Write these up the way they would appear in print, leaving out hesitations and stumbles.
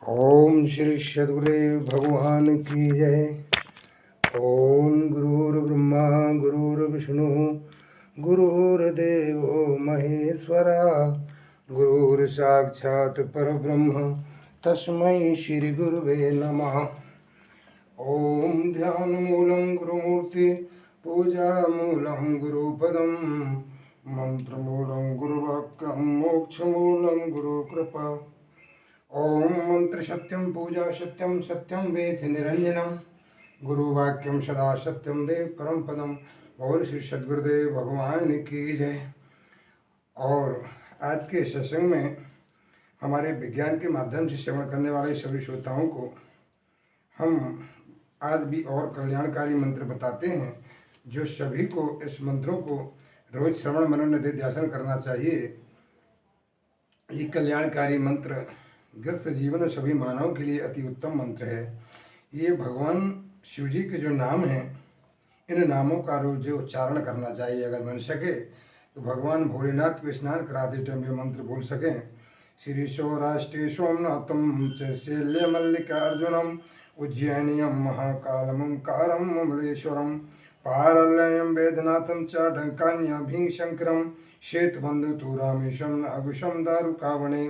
ओम श्री सद्गुरुदेव भगवान की जय। ओम गुरुर्ब्रह्मा गुरुर्विष्णु गुरुर्देवो महेश्वरा गुरुर्साक्षात् परब्रह्म तस्मै श्री गुरुवे नमः। ओम ध्यानमूलं गुरुमूर्ति पूजामूलं गुरुपदं मंत्रमूलं गुरुवाक्यं मोक्षमूलं गुरुकृपा। ओम मंत्र सत्यम पूजा सत्यम सत्यम वेश निरंजनम गुरुवाक्यम सदा सत्यम देव परम पदम। और श्री सद्गुरुदेव भगवान की जय। और आज के सत्संग में हमारे विज्ञान के माध्यम से श्रवण करने वाले सभी श्रोताओं को हम आज भी और कल्याणकारी मंत्र बताते हैं, जो सभी को इस मंत्रों को रोज श्रवण मनन निधिध्यासन करना चाहिए। ये कल्याणकारी मंत्र ग्रस्त जीवन सभी मानव के लिए अति उत्तम मंत्र है। ये भगवान शिव जी के जो नाम हैं, इन नामों का रोज उच्चारण करना चाहिए। अगर बन सके तो भगवान भोलेनाथ को स्नान कराते टाइम ये मंत्र बोल सकें। श्री सौराष्ट्रे सोमनाथम च शैल्य मल्लिकार्जुनम उज्जैनियम महाकालम ओंकारम ममलेश्वरम पारलयम वेदनाथम च डंकान्यभिशंकरम श्वेतबंधु तु रामेशम नागुशम दारुकावणे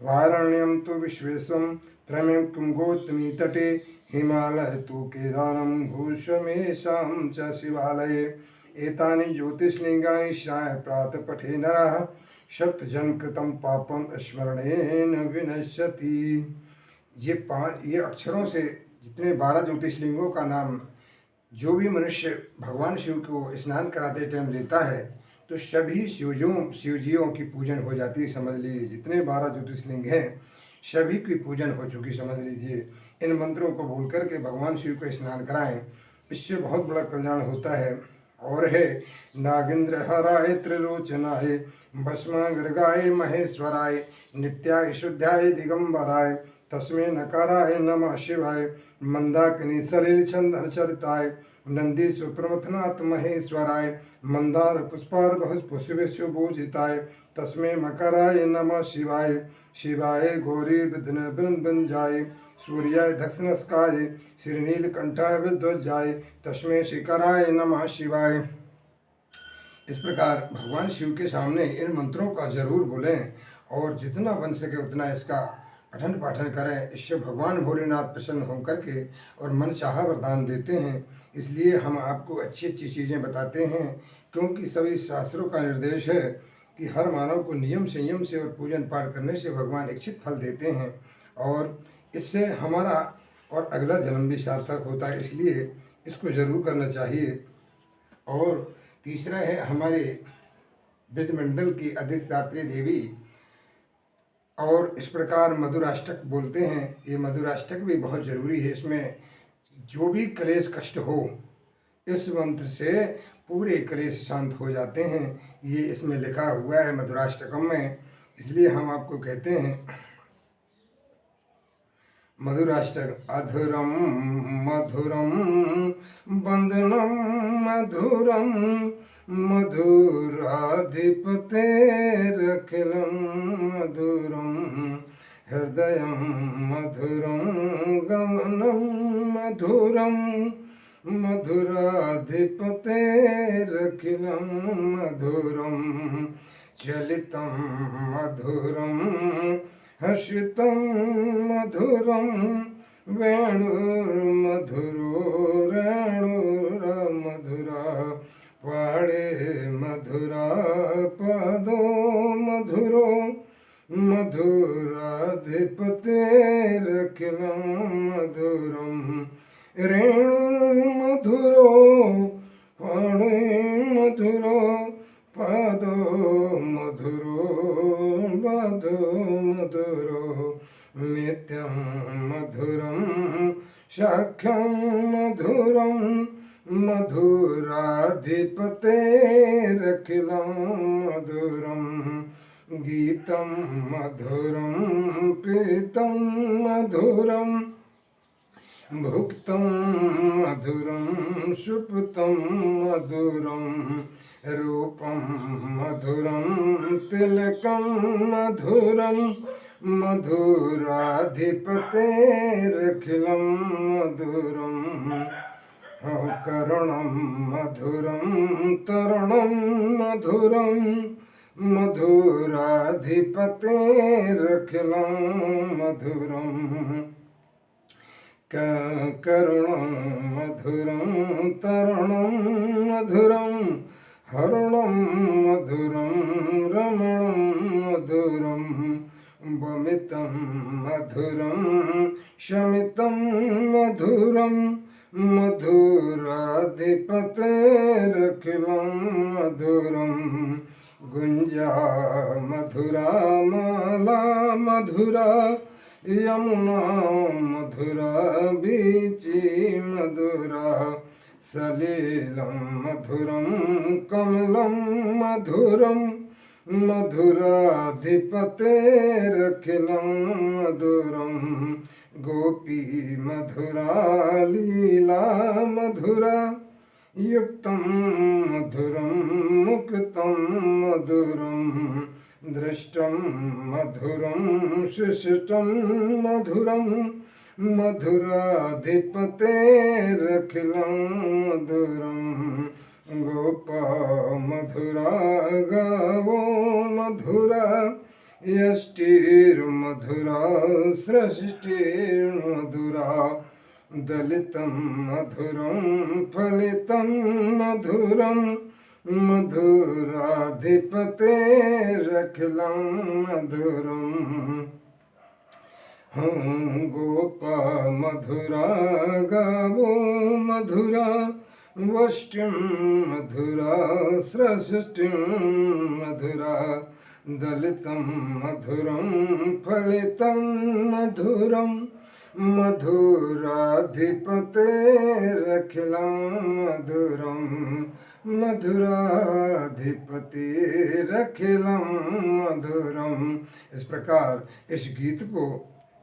वारण्यम तो विश्वेशम त्रयं गौतमी तटे हिमालय तो केदारम भूषमेशां च शिवालये एतानि ज्योतिषलिंगानि श्राय प्रातः पठे नरः सप्तजन्मकृतं पापम स्मरणेन विनश्यति। ये अक्षरों से जितने 12 ज्योतिषलिंगों का नाम जो भी मनुष्य भगवान शिव को स्नान कराते टाइम लेता है तो सभी शिवजियों की पूजन हो जाती है। समझ लीजिए जितने 12 ज्योतिषलिंग हैं सभी की पूजन हो चुकी, समझ लीजिए। इन मंत्रों को बोल करके भगवान शिव को स्नान कराएं, इससे बहुत बड़ा कल्याण होता है। और है नागेंद्र हराय त्रिलोचनाय भस्माग्रगाय महेश्वराय नित्याय शुद्धाय दिगंबराय तस्मै नकाराय नमः शिवाय मंदाकिनी सलिल चंदन चरिताय नंदीश्वर प्रमथनाथ महेश्वराय मंदार पुष्पार पुष्पभूषिताय तस्मै मकराय नमः शिवाय शिवाय गौरी विघ्न वृंदंजाय सूर्याय दक्षिणस्काय श्रीनीलकंठाय विध्वजाय तस्मै शिखराय नमः शिवाय। इस प्रकार भगवान शिव के सामने इन मंत्रों का जरूर बोलें और जितना बन सके उतना इसका पठन पाठन करें। इससे भगवान भोलेनाथ प्रसन्न होकर के और मन चाहा वरदान देते हैं। इसलिए हम आपको अच्छी अच्छी चीज़ें बताते हैं, क्योंकि सभी शास्त्रों का निर्देश है कि हर मानव को नियम संयम से और पूजन पाठ करने से भगवान इच्छित फल देते हैं और इससे हमारा और अगला जन्म भी सार्थक होता है। इसलिए इसको ज़रूर करना चाहिए। और तीसरा है हमारे ब्रजमंडल की अधिष्ठात्री देवी, और इस प्रकार मधुराष्टक बोलते हैं। ये मधुराष्टक भी बहुत ज़रूरी है। इसमें जो भी क्लेश कष्ट हो इस मंत्र से पूरे क्लेश शांत हो जाते हैं। ये इसमें लिखा हुआ है मधुराष्टकम में, इसलिए हम आपको कहते हैं मधुराष्टक। अधुरम मधुरम बंदनम मधुरम मधुराधिपतेरखिलं मधुरम हृदयं मधुरं गमनं मधुरं मधुराधिपतेरखिलं मधुरं चलितं मधुरं हर्षितं मधुरं वेणुर्मधुरो रेणुर्मधुरा पाणे मधुरा पदो मधुरो मधुराधिपतेरखिलं मधुरं रेणुर्मधुरो पाणे मधुरो पदो मधुरो पदो मधुरो नित्यं मधुरं साख्यं मधुरं मधुराधिपतेरखिलं मधुरं गीतं मधुरं पीतं मधुरं भुक्तं मधुरं सुप्तं मधुरं रूपं मधुरं तिलकं मधुरं मधुराधिपतेरखिलं मधुरं करुणं मधुरं तरुणं मधुरं मधुराधिपतेरखिलं मधुरं करुणं मधुरं तरुणं मधुरं हरुणं मधुरं रमणं मधुरं वमितं मधुरं शमितं मधुरं मधुराधिपतेरखिलं मधुरं गुंजा मधुरा माला मधुरा यमुना मधुरा बीची मधुरा सलीलं मधुरं कमलं मधुरं मधुराधिपतेरखिलं मधुरं गोपी मधुरा लीला मधुरा युक्तं मधुरं मुक्तं मधुरं दृष्टं मधुरं शिष्टं मधुरं मधुराधिपतेरखिलं मधुरं गोपा मधुरा गावो मधुरा यष्टिर्मधुरा सृष्टिर्मधुरा दलितं मधुरं फलितं मधुरं मधुराधिपतेरखिलं मधुरं गोपा मधुरा गावो मधुरा वष्टिं मधुरा सृष्टिं मधुरा दलितं मधुरं फलितं मधुरं मधुराधिपतेरखिलं मधुरं मधुराधिपतेरखिलं मधुरं। इस प्रकार इस गीत को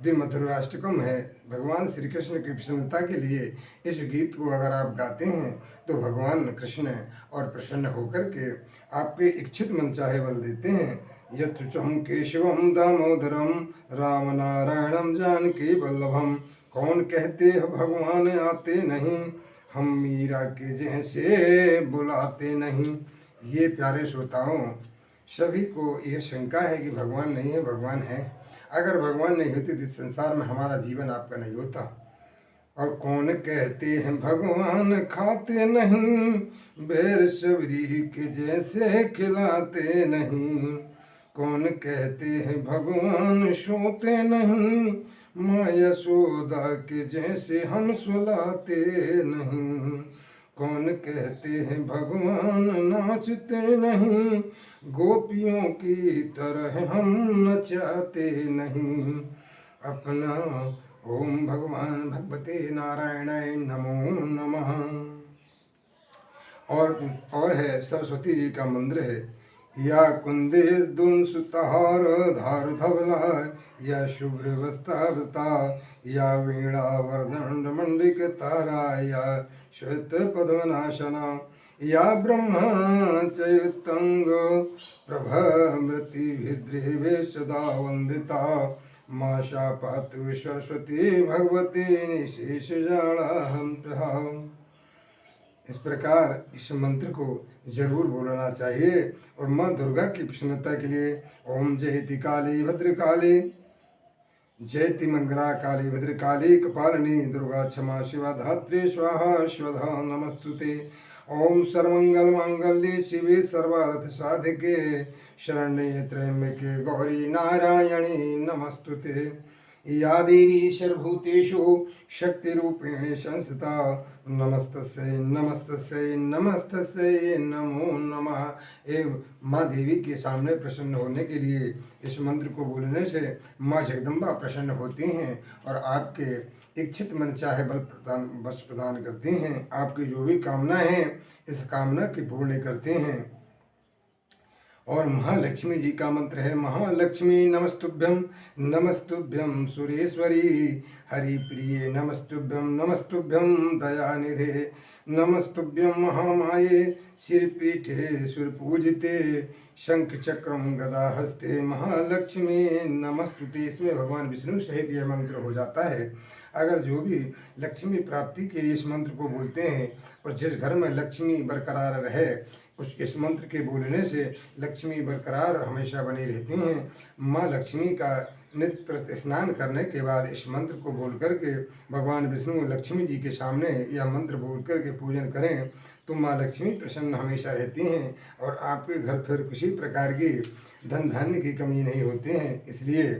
द्विमधुराष्टकम है। भगवान श्री कृष्ण की प्रसन्नता के लिए इस गीत को अगर आप गाते हैं तो भगवान कृष्ण और प्रसन्न होकर के आपके इच्छित मन चाहे बल देते हैं। यत्रुचम केशवम दामोदरम राम नारायणम जानकी वल्लभम। कौन कहते हैं भगवान आते नहीं, हम मीरा के जैसे बुलाते नहीं। ये प्यारे श्रोताओं, सभी को यह शंका है कि भगवान नहीं है, भगवान है। अगर भगवान नहीं होते तो इस संसार में हमारा जीवन आपका नहीं होता। और कौन कहते हैं भगवान खाते नहीं, बेर सबरी के जैसे खिलाते नहीं। कौन कहते हैं भगवान सोते नहीं, माँ यशोदा के जैसे हम सुलाते नहीं। कौन कहते हैं भगवान नाचते नहीं, गोपियों की तरह हम नचाते नहीं। अपना ओम भगवान भगवते नारायणाय नमो नमः। और है सरस्वती जी का मंत्र है, या कुंदे दुन सुतहार धार धवला, या शुभ्र वस्त्रावृता, या वीणा वर्दंड मंडिक तारा, या श्वेत पद्मनाशना, या ब्रह्मा चयुतंग प्रभमृतिभिद्रिवे सदा वंदिता, माँ शापातु सरस्वती भगवती निशेष जाड़ा। इस प्रकार इस मंत्र को जरूर बोलना चाहिए। और माँ दुर्गा की प्रसन्नता के लिए ओम जयति काली भद्रकाली, जयति मंगला काली भद्रकाली कपालिनी दुर्गा क्षमा शिवा धात्री स्वाहा स्वधा नमस्तुते। ओम सर्वमंगल मांगल्ये शिवे सर्वार्थ साधिके शरण्ये त्र्यंबके गौरी नारायणी नमस्तुते। या देवी सर्वभूतेषु शक्तिरूपेण संस्थिता, नमस्तस्यै नमस्तस्यै नमस्तस्यै नमो नमः। एवं माँ देवी के सामने प्रसन्न होने के लिए इस मंत्र को बोलने से माँ जगदम्बा प्रसन्न होती हैं और आपके इच्छित मन चाहे बल प्रदान करती हैं। आपकी जो भी कामना है इस कामना की पूर्ण करते हैं। और महालक्ष्मी जी का मंत्र है महालक्ष्मी नमस्तुभ्यं नमस्तुभ्यं सुरेश्वरी हरिप्रिये नमस्तुभ्यं नमस्तुभ्यं दयानिधे नमस्तुभ्यं महामाये शिरपीठे सुरपूजिते शंख चक्रम गदा हस्ते महालक्ष्मी नमस्तुते। इसमें भगवान विष्णु सहित यह मंत्र हो जाता है। अगर जो भी लक्ष्मी प्राप्ति के लिए इस मंत्र को बोलते हैं और जिस घर में लक्ष्मी बरकरार रहे उस इस मंत्र के बोलने से लक्ष्मी बरकरार हमेशा बनी रहती हैं। माँ लक्ष्मी का नित्य प्रति स्नान करने के बाद इस मंत्र को बोल करके भगवान विष्णु लक्ष्मी जी के सामने यह मंत्र बोल करके पूजन करें तो माँ लक्ष्मी प्रसन्न हमेशा रहती हैं और आपके घर फिर किसी प्रकार की धन धान्य की कमी नहीं होती हैं। इसलिए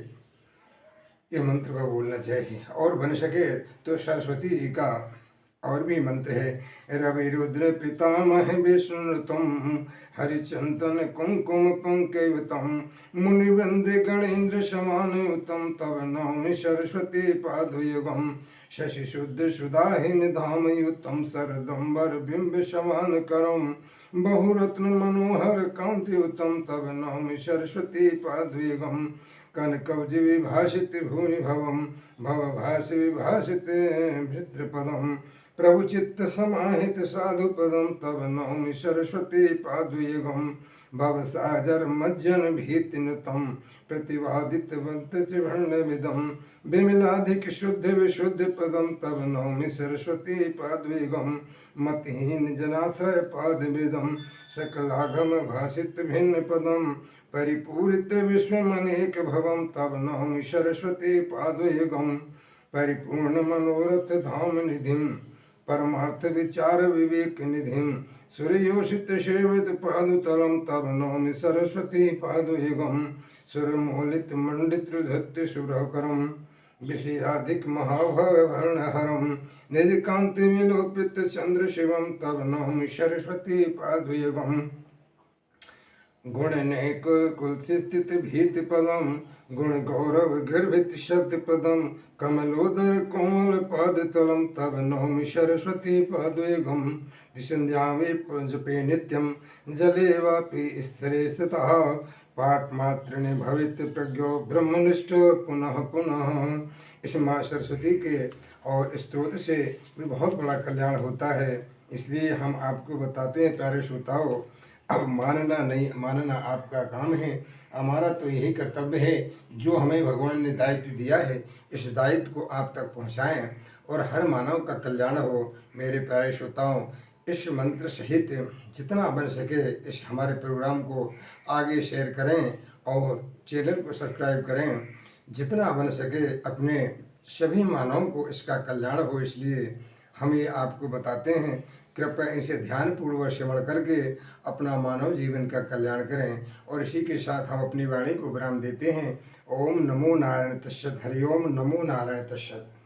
ये मंत्र का बोलना चाहिए। और बन सके तो सरस्वती जी का और भी मंत्र है रवि रुद्र पितामह विष्णुतम हरिचंदन कुंकुम पंकयुतम मुनिवृंद गणेन्द्र समानुतम तव नौमि सरस्वती पादुयुगम शशि शुद्ध सुधाहिन धामयुतम सरदम्बर बिंब समान करम बहुरत्न मनोहर कांतियुतम तव नौमि सरस्वती पादुयुगम कनकवज विभाषित भूमि भवम भवभाष विभाषित भृत्रपदम प्रभु चित्त समाहित साधु पदम तब नौमि सरस्वती पादुयुगम भवसागर मज्जन भीतिनुतम प्रतिवादित भंडमिदम विमलाधिक शुद्ध विशुद्ध पदम तब नौमि सरस्वती पादुयुगम मतहीन जनाश्रय पादविदम सकलागम भाषित भिन्न पदम परिपूरित विश्वमनेक भवम तब नौमि सरस्वती पादुयुगम परिपूर्ण मनोरथ धाम निधिम परमार्थ विचार विवेक निधिम सूर्योषित सेवित पादुतलम तब नौमि सरस्वती पादुयुगम सुरमूलित मंडित धत्य शुभकरम विषयाधिक महाभववर्णहरम निज कांति विलोपित चंद्र शिवम तब नौमि सरस्वती पादुयुगम गुण नेक कुल स्थित भीत पदम गुण गौरव गर्भित शब्द पदम कमलोदर कोमल पाद तलम तब नौमि सरस्वती पादुयुगम दिशंध्यावे जपे नित्यम जले वापि स्तरे स्थितः पाठ मात्र ने भवित प्रज्ञो ब्रह्मनिष्ठ पुनः पुनः। इस माँ सरस्वती के और स्तोत्र से भी बहुत बड़ा कल्याण होता है। इसलिए हम आपको बताते हैं प्यारे श्रोताओं, अब मानना नहीं मानना आपका काम है, हमारा तो यही कर्तव्य है जो हमें भगवान ने दायित्व दिया है इस दायित्व को आप तक पहुँचाएँ और हर मानव का कल्याण हो। मेरे प्यारे श्रोताओं, इस मंत्र सहित जितना बन सके इस हमारे प्रोग्राम को आगे शेयर करें और चैनल को सब्सक्राइब करें। जितना बन सके अपने सभी मानवों को इसका कल्याण हो, इसलिए हम ये आपको बताते हैं। कृपया इसे ध्यानपूर्वक श्रवण करके अपना मानव जीवन का कल्याण करें। और इसी के साथ हम अपनी वाणी को विराम देते हैं। ओम नमो नारायण तस्सत्। हरि ओम नमो नारायण तस्सत्।